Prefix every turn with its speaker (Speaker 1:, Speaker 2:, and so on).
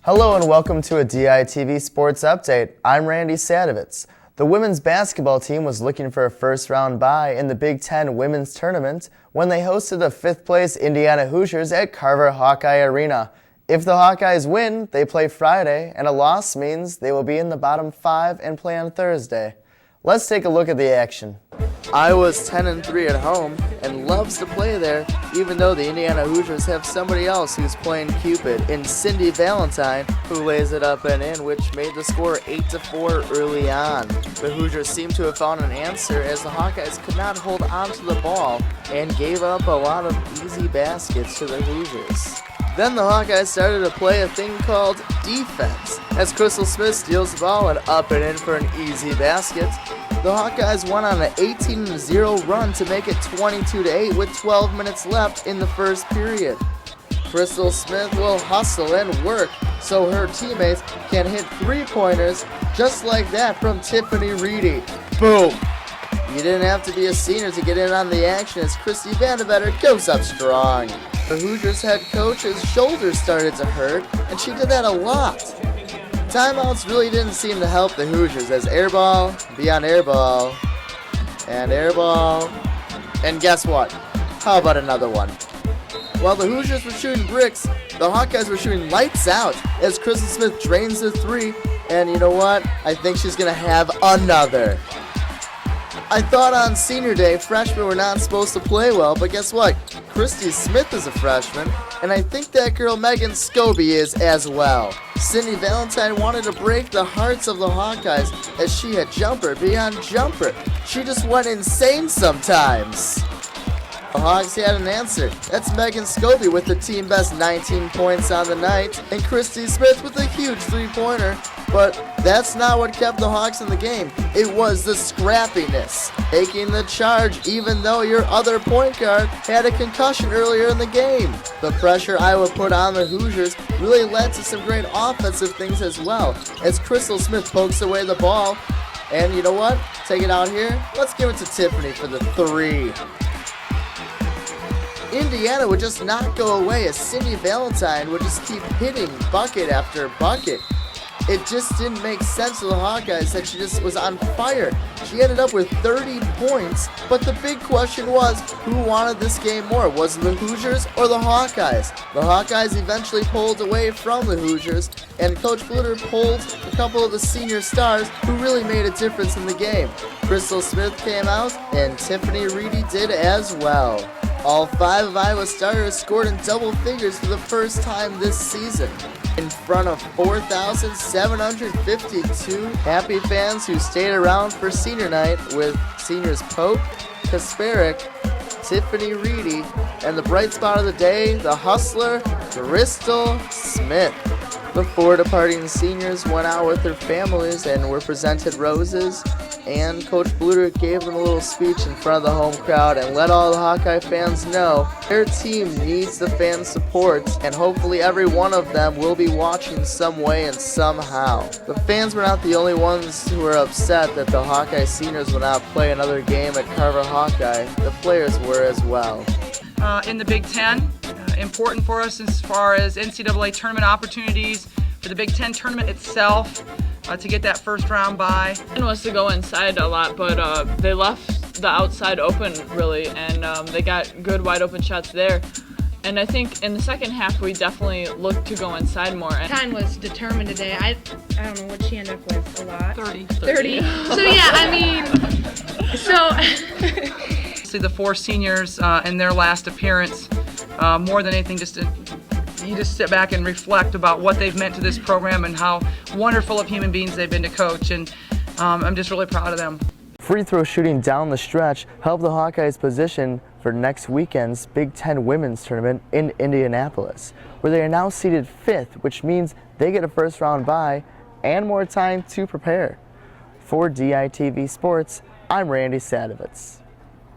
Speaker 1: Hello and welcome to a DITV Sports Update. I'm Randy Sadovitz. The women's basketball team was looking for a first-round bye in the Big Ten Women's Tournament when they hosted the fifth-place Indiana Hoosiers at Carver Hawkeye Arena. If the Hawkeyes win, they play Friday, and a loss means they will be in the bottom 5 and play on Thursday. Let's take a look at the action. Iowa's 10-3 at home and loves to play there, even though the Indiana Hoosiers have somebody else who's playing Cupid in Cindy Valentine, who lays it up and in, which made the score 8-4 early on. The Hoosiers seem to have found an answer as the Hawkeyes could not hold on to the ball and gave up a lot of easy baskets to the Hoosiers. Then the Hawkeyes started to play a thing called defense, as Crystal Smith steals the ball and up and in for an easy basket. The Hawkeyes went on an 18-0 run to make it 22-8 with 12 minutes left in the first period. Crystal Smith will hustle and work so her teammates can hit three-pointers just like that from Tiffany Reedy. Boom! You didn't have to be a senior to get in on the action as Christy Vandevetter goes up strong. The Hoosiers head coach's shoulders started to hurt, and she did that a lot. Timeouts really didn't seem to help the Hoosiers as airball, beyond airball, and guess what? How about another one? While the Hoosiers were shooting bricks, the Hawkeyes were shooting lights out as Crystal Smith drains the three, and you know what? I think she's going to have another. I thought on senior day freshmen were not supposed to play well, but guess what? Christy Smith is a freshman, and I think that girl Megan Scobie is as well. Cindy Valentine wanted to break the hearts of the Hawkeyes as she had jumper beyond jumper. She just went insane sometimes. The Hawks had an answer. That's Megan Scobie with the team best 19 points on the night, and Christy Smith with a huge three-pointer. But that's not what kept the Hawks in the game. It was the scrappiness, taking the charge even though your other point guard had a concussion earlier in the game. The pressure Iowa put on the Hoosiers really led to some great offensive things as well, as Crystal Smith pokes away the ball. And you know what? Take it out here. Let's give it to Tiffany for the three. Indiana would just not go away as Cindy Valentine would just keep hitting bucket after bucket. It just didn't make sense to the Hawkeyes that she just was on fire. She ended up with 30 points, but the big question was, who wanted this game more? Was it the Hoosiers or the Hawkeyes? The Hawkeyes eventually pulled away from the Hoosiers, and Coach Bluter pulled a couple of the senior stars who really made a difference in the game. Crystal Smith came out, and Tiffany Reedy did as well. All 5 of Iowa's starters scored in double figures for the first time this season, in front of 4,752 happy fans who stayed around for senior night with seniors Pope, Kasparik, Tiffany Reedy, and the bright spot of the day, the hustler, Crystal Smith. The 4 departing seniors went out with their families and were presented roses, and Coach Bluter gave them a little speech in front of the home crowd and let all the Hawkeye fans know their team needs the fan support, and hopefully every one of them will be watching some way and somehow. The fans were not the only ones who were upset that the Hawkeye seniors would not play another game at Carver Hawkeye. The players were as well.
Speaker 2: In the Big Ten, important for us as far as NCAA tournament opportunities for the Big Ten tournament itself, to get that first round bye.
Speaker 3: It was to go inside a lot, but they left the outside open really, and they got good wide open shots there. And I think in the second half we definitely looked to go inside more.
Speaker 4: Kine was determined today. I don't know what she ended up with, a lot.
Speaker 3: 30.
Speaker 4: So yeah, I mean,
Speaker 2: See the 4 seniors in their last appearance, more than anything, you just sit back and reflect about what they've meant to this program and how wonderful of human beings they've been to coach, and I'm just really proud of them.
Speaker 1: Free throw shooting down the stretch helped the Hawkeyes position for next weekend's Big Ten Women's Tournament in Indianapolis, where they are now seeded 5th, which means they get a first-round bye and more time to prepare. For DITV Sports, I'm Randy Sadovitz.